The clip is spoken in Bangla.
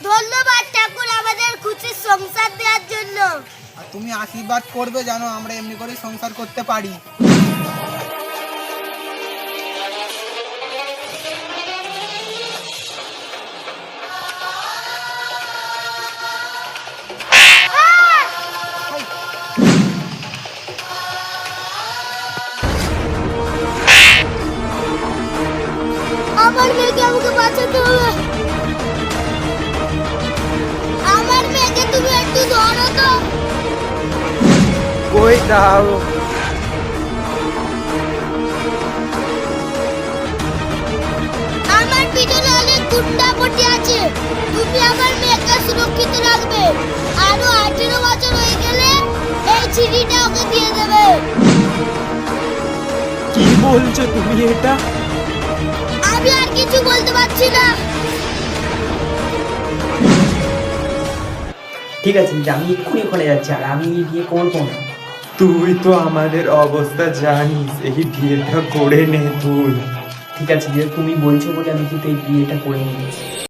ধন্যবাদ ঠাকুর আমাদের খুশির সংসার দেওয়ার জন্য। আর তুমি আশীর্বাদ করবে যেন আমরা এমনি করে সংসার করতে পারি। আমার মেয়েকে আমাকে বাঁচাতে হবে। আমার মেয়েকে তুমি একটু ধরো তো। কই দাও। আমার পিছনে অনেক গুন্ডাপটি আছে, তুমি আমার মেয়েকে সুরক্ষিত রাখবে। আরো 18 বছর হয়ে গেলে এই চিঠিটা ওকে দিয়ে দেবে। কি বলছো তুমি এটা? আমি আর কিছু বলতে পারছি না। ঠিক আছে, আমি এক্ষুনি ওখানে যাচ্ছি, আর আমি বিয়ে করবো না। তুই তো আমাদের অবস্থা জানিস, এই বিয়েটা করে নে তুই। ঠিক আছে, যে তুমি বলছো বলে আমি কিন্তু এই বিয়েটা করে নিয়েছি।